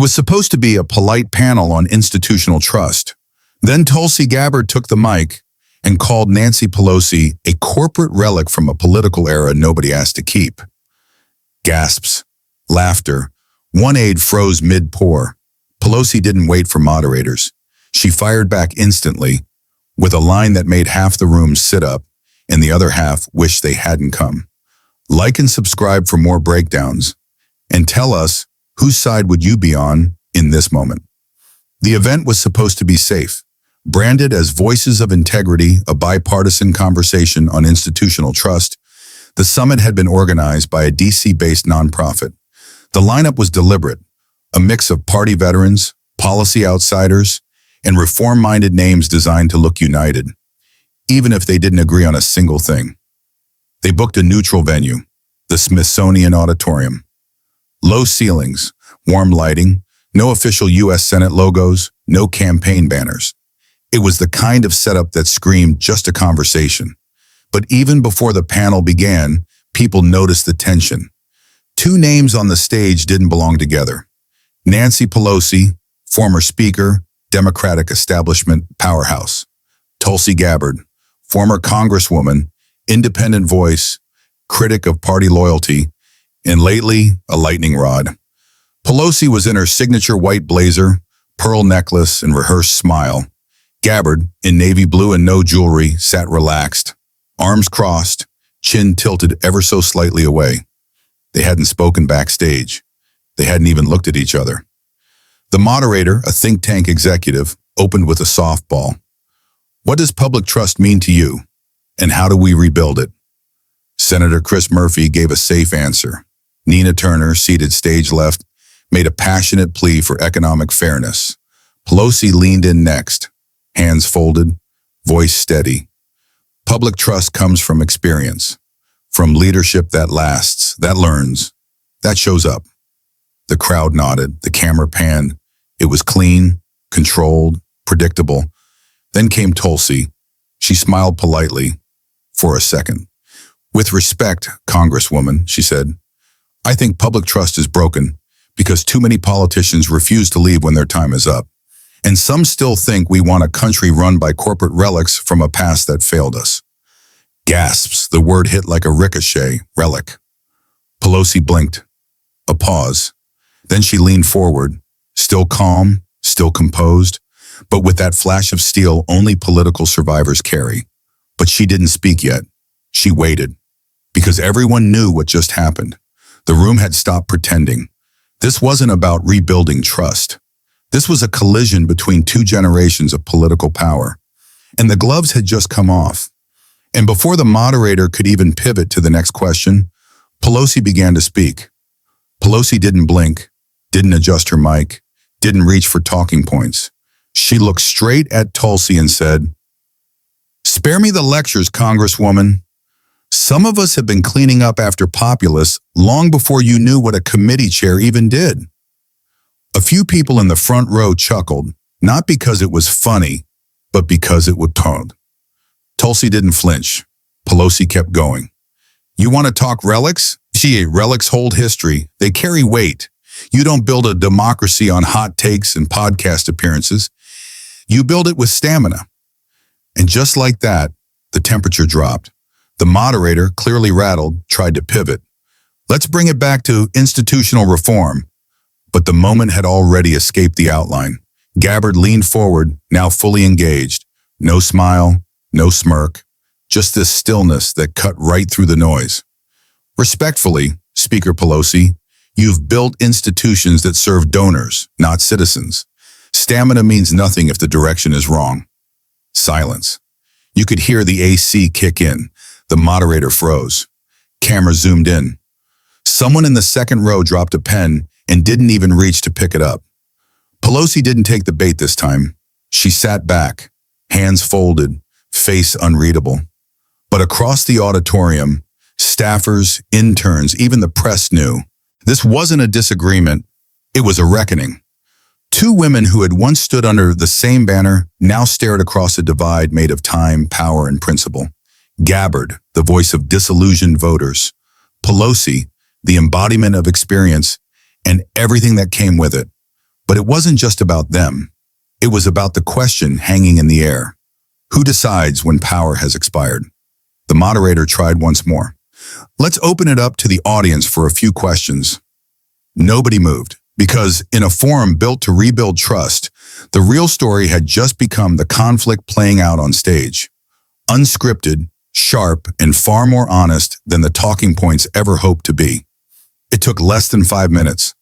was supposed to be a polite panel on institutional trust. Then Tulsi Gabbard took the mic and called Nancy Pelosi a corporate relic from a political era nobody asked to keep. Gasps, laughter. One aide froze mid-pour. Pelosi didn't wait for moderators. She fired back instantly, with a line that made half the room sit up and the other half wish they hadn't come. Like and subscribe for more breakdowns, and tell us whose side would you be on in this moment. The event was supposed to be safe, branded as Voices of Integrity, a bipartisan conversation on institutional trust. The summit had been organized by a DC-based nonprofit. The lineup was deliberate, a mix of party veterans, policy outsiders, and reform-minded names designed to look united, even if they didn't agree on a single thing. They booked a neutral venue, the Smithsonian Auditorium. Low ceilings, warm lighting, no official U.S. Senate logos, no campaign banners. It was the kind of setup that screamed just a conversation. But even before the panel began, people noticed the tension. Two names on the stage didn't belong together. Nancy Pelosi, former Speaker, Democratic establishment powerhouse. Tulsi Gabbard, former Congresswoman, independent voice, critic of party loyalty, and lately a lightning rod. Pelosi was in her signature white blazer, pearl necklace, and rehearsed smile. Gabbard, in navy blue and no jewelry, sat relaxed, arms crossed, chin tilted ever so slightly away. They hadn't spoken backstage. They hadn't even looked at each other. The moderator, a think tank executive, opened with a softball. What does public trust mean to you, and how do we rebuild it? Senator Chris Murphy gave a safe answer. Nina Turner, seated stage left, made a passionate plea for economic fairness. Pelosi leaned in next, hands folded, voice steady. Public trust comes from experience, from leadership that lasts, that learns, that shows up. The crowd nodded, the camera panned. It was clean, controlled, predictable. Then came Tulsi. She smiled politely for a second. With respect, Congresswoman, she said, I think public trust is broken because too many politicians refuse to leave when their time is up. And some still think we want a country run by corporate relics from a past that failed us. Gasps, the word hit like a ricochet, relic. Pelosi blinked. A pause. Then she leaned forward, still calm, still composed, but with that flash of steel only political survivors carry. But she didn't speak yet. She waited, because everyone knew what just happened. The room had stopped pretending. This wasn't about rebuilding trust. This was a collision between two generations of political power. And the gloves had just come off. And before the moderator could even pivot to the next question, Pelosi began to speak. Pelosi didn't blink, didn't adjust her mic, didn't reach for talking points. She looked straight at Tulsi and said, "Spare me the lectures, Congresswoman. Some of us have been cleaning up after populists long before you knew what a committee chair even did." A few people in the front row chuckled, not because it was funny, but because it would taunt. Tulsi didn't flinch. Pelosi kept going. You want to talk relics? Relics hold history. They carry weight. You don't build a democracy on hot takes and podcast appearances. You build it with stamina. And just like that, the temperature dropped. The moderator, clearly rattled, tried to pivot. Let's bring it back to institutional reform. But the moment had already escaped the outline. Gabbard leaned forward, now fully engaged. No smile, no smirk, just this stillness that cut right through the noise. Respectfully, Speaker Pelosi, you've built institutions that serve donors, not citizens. Stamina means nothing if the direction is wrong. Silence. You could hear the AC kick in. The moderator froze. Camera zoomed in. Someone in the second row dropped a pen and didn't even reach to pick it up. Pelosi didn't take the bait this time. She sat back, hands folded, face unreadable. But across the auditorium, staffers, interns, even the press knew this wasn't a disagreement, it was a reckoning. Two women who had once stood under the same banner now stared across a divide made of time, power, and principle. Gabbard, the voice of disillusioned voters. Pelosi, the embodiment of experience and everything that came with it. But it wasn't just about them. It was about the question hanging in the air. Who decides when power has expired? The moderator tried once more. Let's open it up to the audience for a few questions. Nobody moved, because in a forum built to rebuild trust, the real story had just become the conflict playing out on stage. Unscripted, sharp, and far more honest than the talking points ever hoped to be. It took less than 5 minutes.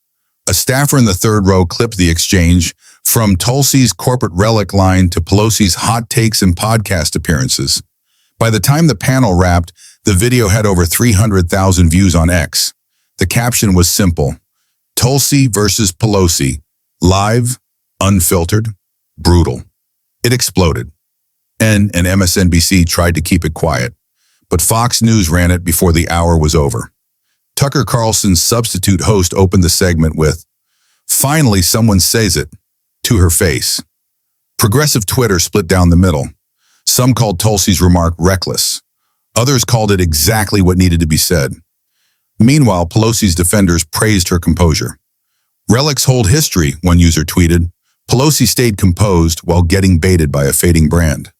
A staffer in the third row clipped the exchange, from Tulsi's corporate relic line to Pelosi's hot takes and podcast appearances. By the time the panel wrapped, the video had over 300,000 views on X. The caption was simple: Tulsi versus Pelosi, live, unfiltered, brutal. It exploded. And MSNBC tried to keep it quiet, but Fox News ran it before the hour was over. Tucker Carlson's substitute host opened the segment with, "Finally someone says it," to her face. Progressive Twitter split down the middle. Some called Tulsi's remark reckless. Others called it exactly what needed to be said. Meanwhile, Pelosi's defenders praised her composure. "Relics hold history," one user tweeted. Pelosi stayed composed while getting baited by a fading brand.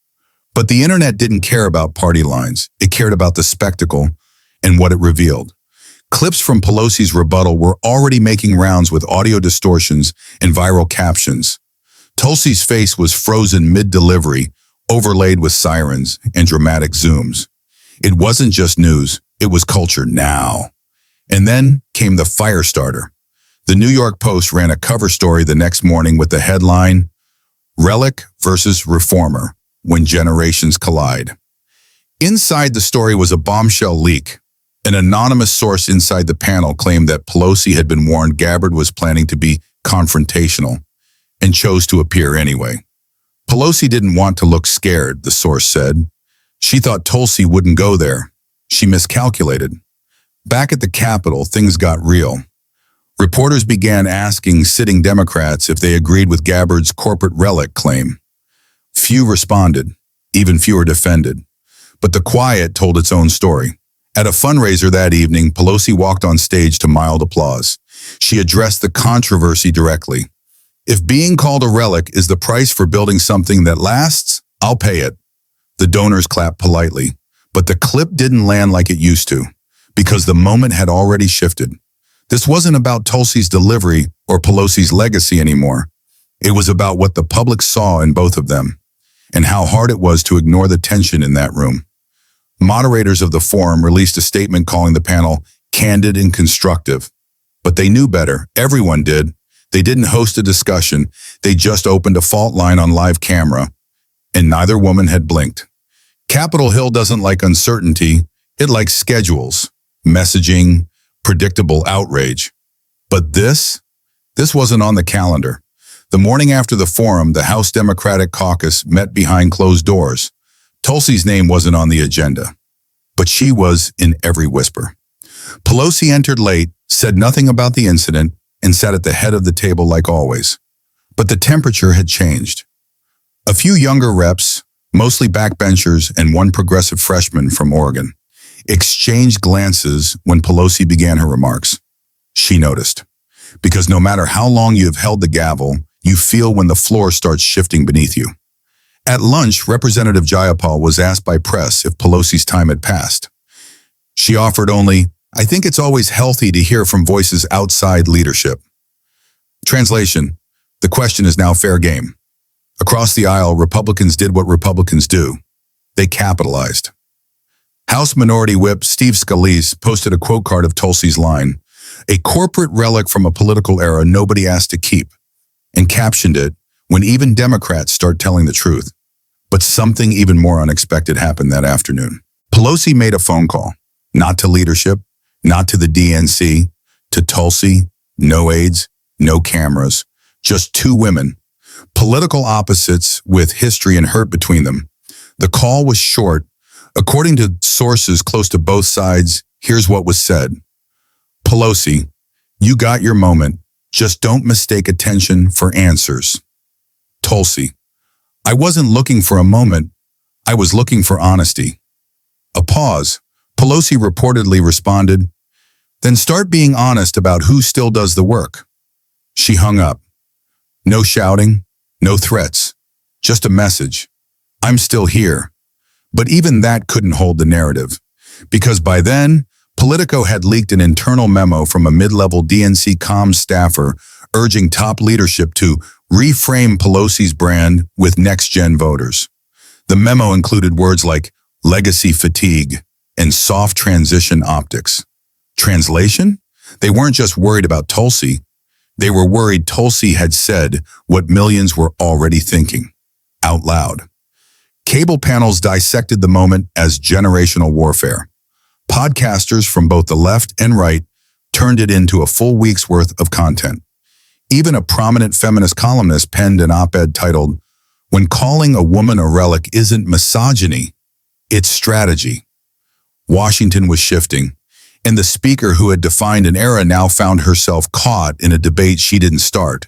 But the internet didn't care about party lines. It cared about the spectacle and what it revealed. Clips from Pelosi's rebuttal were already making rounds with audio distortions and viral captions. Tulsi's face was frozen mid-delivery, overlaid with sirens and dramatic zooms. It wasn't just news, it was culture now. And then came the fire starter. The New York Post ran a cover story the next morning with the headline, "Relic versus Reformer, When Generations Collide." Inside the story was a bombshell leak. An anonymous source inside the panel claimed that Pelosi had been warned Gabbard was planning to be confrontational and chose to appear anyway. Pelosi didn't want to look scared, the source said. She thought Tulsi wouldn't go there. She miscalculated. Back at the Capitol, things got real. Reporters began asking sitting Democrats if they agreed with Gabbard's corporate relic claim. Few responded, even fewer defended. But the quiet told its own story. At a fundraiser that evening, Pelosi walked on stage to mild applause. She addressed the controversy directly. "If being called a relic is the price for building something that lasts, I'll pay it." The donors clapped politely, but the clip didn't land like it used to, because the moment had already shifted. This wasn't about Tulsi's delivery or Pelosi's legacy anymore. It was about what the public saw in both of them, and how hard it was to ignore the tension in that room. Moderators of the forum released a statement calling the panel candid and constructive. But they knew better. Everyone did. They didn't host a discussion. They just opened a fault line on live camera, and neither woman had blinked. Capitol Hill doesn't like uncertainty. It likes schedules, messaging, predictable outrage. But this wasn't on the calendar. The morning after the forum, the House Democratic Caucus met behind closed doors. Tulsi's name wasn't on the agenda, but she was in every whisper. Pelosi entered late, said nothing about the incident, and sat at the head of the table like always. But the temperature had changed. A few younger reps, mostly backbenchers and one progressive freshman from Oregon, exchanged glances when Pelosi began her remarks. She noticed, because no matter how long you have held the gavel, you feel when the floor starts shifting beneath you. At lunch, Representative Jayapal was asked by press if Pelosi's time had passed. She offered only, "I think it's always healthy to hear from voices outside leadership." Translation: the question is now fair game. Across the aisle, Republicans did what Republicans do. They capitalized. House Minority Whip Steve Scalise posted a quote card of Tulsi's line, "A corporate relic from a political era nobody asked to keep," and captioned it, "When even Democrats start telling the truth." But something even more unexpected happened that afternoon. Pelosi made a phone call, not to leadership, not to the DNC, to Tulsi, no aides, no cameras, just two women, political opposites with history and hurt between them. The call was short. According to sources close to both sides, here's what was said. "Pelosi, you got your moment. Just don't mistake attention for answers." Tulsi, "I wasn't looking for a moment. I was looking for honesty." A pause. Pelosi reportedly responded, "Then start being honest about who still does the work." She hung up. No shouting, no threats, just a message. I'm still here. But even that couldn't hold the narrative, because by then, Politico had leaked an internal memo from a mid-level DNC comms staffer urging top leadership to reframe Pelosi's brand with next-gen voters. The memo included words like legacy fatigue and soft transition optics. Translation? They weren't just worried about Tulsi. They were worried Tulsi had said what millions were already thinking, out loud. Cable panels dissected the moment as generational warfare. Podcasters from both the left and right turned it into a full week's worth of content. Even a prominent feminist columnist penned an op-ed titled, "When calling a woman a relic isn't misogyny, it's strategy." Washington was shifting, and the speaker who had defined an era now found herself caught in a debate she didn't start,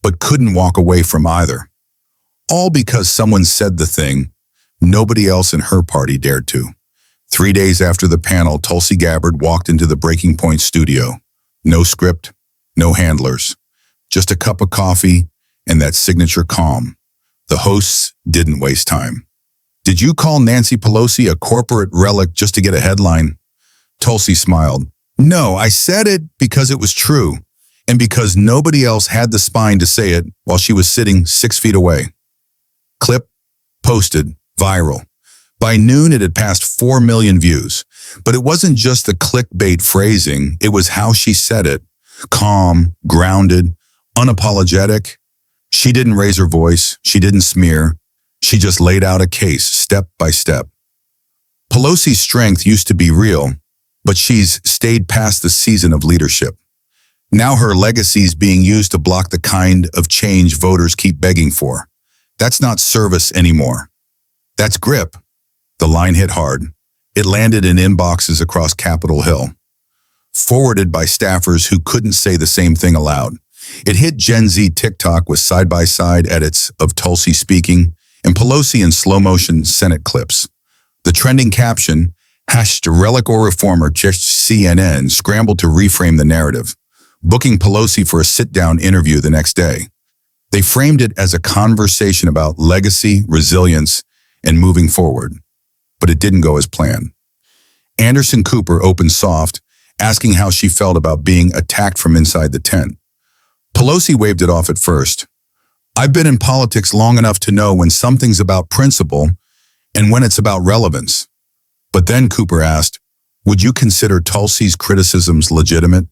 but couldn't walk away from either. All because someone said the thing nobody else in her party dared to. 3 days after the panel, Tulsi Gabbard walked into the Breaking Point studio. No script, no handlers, just a cup of coffee and that signature calm. The hosts didn't waste time. "Did you call Nancy Pelosi a corporate relic just to get a headline?" Tulsi smiled. "No, I said it because it was true, and because nobody else had the spine to say it while she was sitting 6 feet away." Clip, posted, viral. By noon, it had passed 4 million views. But it wasn't just the clickbait phrasing, it was how she said it. Calm, grounded, unapologetic. She didn't raise her voice, she didn't smear. She just laid out a case, step by step. Pelosi's strength used to be real, but she's stayed past the season of leadership. Now her legacy's being used to block the kind of change voters keep begging for. That's not service anymore. That's grip. The line hit hard. It landed in inboxes across Capitol Hill, forwarded by staffers who couldn't say the same thing aloud. It hit Gen Z TikTok with side-by-side edits of Tulsi speaking and Pelosi in slow-motion Senate clips. The trending caption, #Relic or Reformer, CNN, scrambled to reframe the narrative, booking Pelosi for a sit-down interview the next day. They framed it as a conversation about legacy, resilience, and moving forward. But it didn't go as planned. Anderson Cooper opened soft, asking how she felt about being attacked from inside the tent. Pelosi waved it off at first. "I've been in politics long enough to know when something's about principle and when it's about relevance." But then Cooper asked, "Would you consider Tulsi's criticisms legitimate?"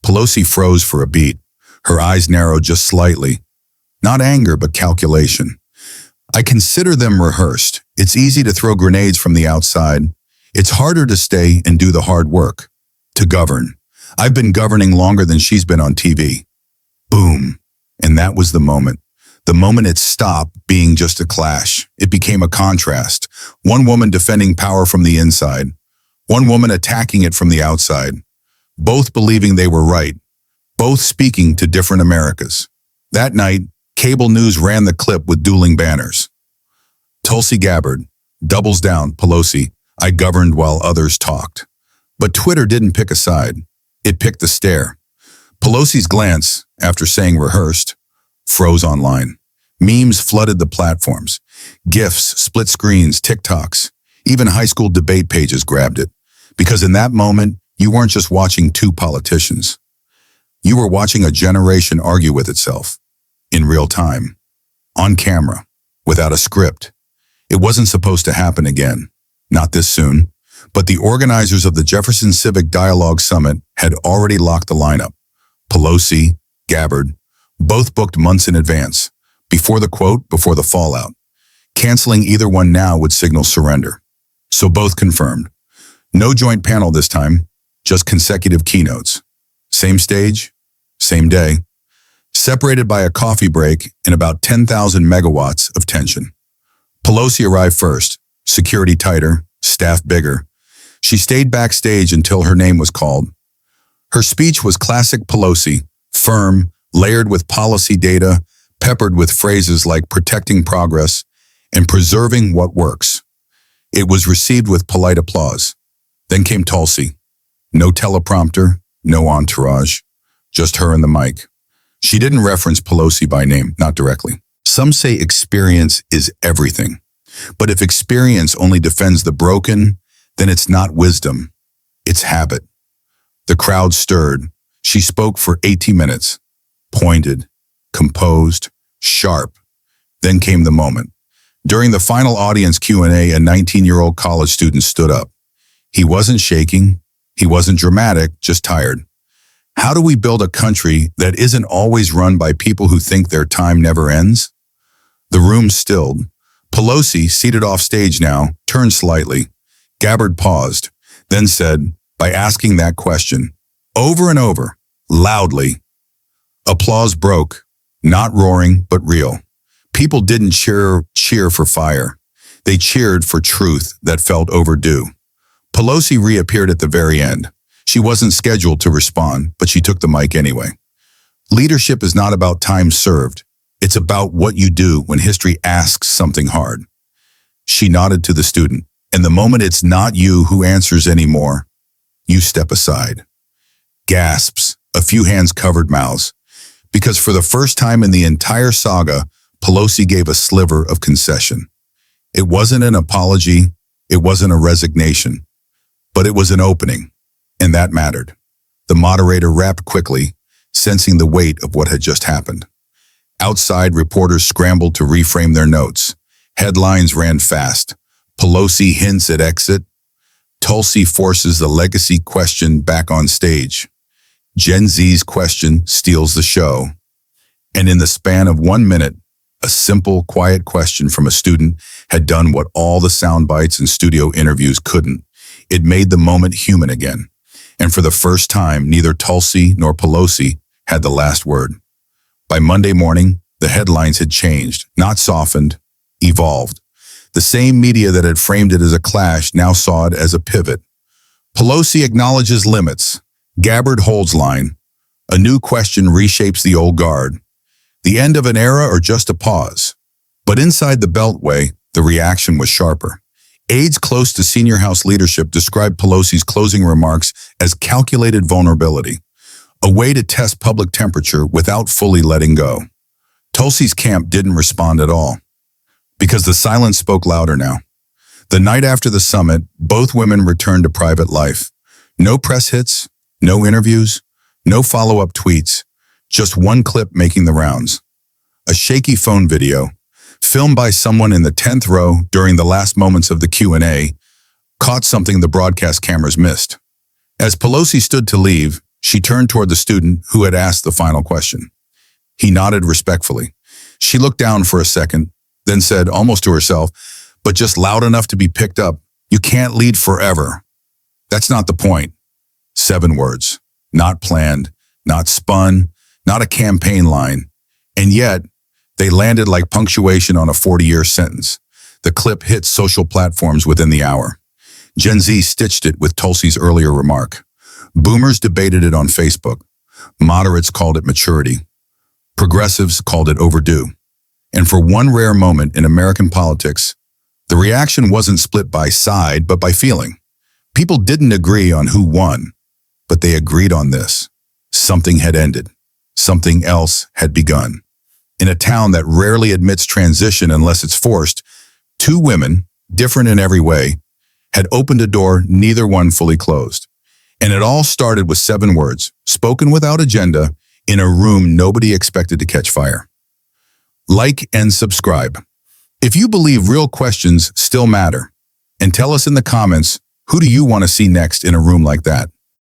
Pelosi froze for a beat. Her eyes narrowed just slightly. Not anger, but calculation. "I consider them rehearsed. It's easy to throw grenades from the outside. It's harder to stay and do the hard work. To govern. I've been governing longer than she's been on TV." Boom. And that was the moment. The moment it stopped being just a clash. It became a contrast. One woman defending power from the inside. One woman attacking it from the outside. Both believing they were right. Both speaking to different Americas. That night, cable news ran the clip with dueling banners. Tulsi Gabbard, doubles down, Pelosi, "I governed while others talked." But Twitter didn't pick a side. It picked the stare. Pelosi's glance, after saying rehearsed, froze online. Memes flooded the platforms. GIFs, split screens, TikToks, even high school debate pages grabbed it. Because in that moment, you weren't just watching two politicians. You were watching a generation argue with itself. In real time. On camera. Without a script. It wasn't supposed to happen again. Not this soon. But the organizers of the Jefferson Civic Dialogue Summit had already locked the lineup. Pelosi, Gabbard, both booked months in advance. Before the quote, before the fallout. Canceling either one now would signal surrender. So both confirmed. No joint panel this time, just consecutive keynotes. Same stage, same day. Separated by a coffee break and about 10,000 megawatts of tension. Pelosi arrived first, security tighter, staff bigger. She stayed backstage until her name was called. Her speech was classic Pelosi, firm, layered with policy data, peppered with phrases like protecting progress and preserving what works. It was received with polite applause. Then came Tulsi. No teleprompter, no entourage, just her and the mic. She didn't reference Pelosi by name, not directly. Some say experience is everything. But if experience only defends the broken, then it's not wisdom, it's habit. The crowd stirred. She spoke for 80 minutes, pointed, composed, sharp. Then came the moment. During the final audience Q&A, a 19-year-old college student stood up. He wasn't shaking, he wasn't dramatic, just tired. How do we build a country that isn't always run by people who think their time never ends? The room stilled. Pelosi, seated off stage now, turned slightly. Gabbard paused, then said, by asking that question, over and over, loudly. Applause broke, not roaring, but real. People didn't cheer for fire. They cheered for truth that felt overdue. Pelosi reappeared at the very end. She wasn't scheduled to respond, but she took the mic anyway. Leadership is not about time served. It's about what you do when history asks something hard. She nodded to the student, and the moment it's not you who answers anymore, you step aside. Gasps, a few hands covered mouths, because for the first time in the entire saga, Pelosi gave a sliver of concession. It wasn't an apology, it wasn't a resignation, but it was an opening, and that mattered. The moderator rapped quickly, sensing the weight of what had just happened. Outside, reporters scrambled to reframe their notes. Headlines ran fast. Pelosi hints at exit. Tulsi forces the legacy question back on stage. Gen Z's question steals the show. And in the span of 1 minute, a simple, quiet question from a student had done what all the sound bites and studio interviews couldn't. It made the moment human again. And for the first time, neither Tulsi nor Pelosi had the last word. By Monday morning, the headlines had changed, not softened, evolved. The same media that had framed it as a clash now saw it as a pivot. Pelosi acknowledges limits. Gabbard holds line. A new question reshapes the old guard. The end of an era or just a pause? But inside the Beltway, the reaction was sharper. Aides close to senior House leadership described Pelosi's closing remarks as calculated vulnerability, a way to test public temperature without fully letting go. Tulsi's camp didn't respond at all, because the silence spoke louder now. The night after the summit, both women returned to private life. No press hits, no interviews, no follow-up tweets, just one clip making the rounds. A shaky phone video, filmed by someone in the 10th row during the last moments of the Q&A, caught something the broadcast cameras missed. As Pelosi stood to leave, she turned toward the student who had asked the final question. He nodded respectfully. She looked down for a second, then said, almost to herself, but just loud enough to be picked up, "You can't lead forever." That's not the point. 7 words. Not planned, not spun, not a campaign line. And yet, they landed like punctuation on a 40-year sentence. The clip hit social platforms within the hour. Gen Z stitched it with Tulsi's earlier remark. Boomers debated it on Facebook. Moderates called it maturity. Progressives called it overdue. And for one rare moment in American politics, the reaction wasn't split by side, but by feeling. People didn't agree on who won, but they agreed on this. Something had ended. Something else had begun. In a town that rarely admits transition unless it's forced, 2 women, different in every way, had opened a door neither one fully closed. And it all started with 7 words, spoken without agenda, in a room nobody expected to catch fire. Like and subscribe. If you believe real questions still matter, and tell us in the comments, who do you want to see next in a room like that?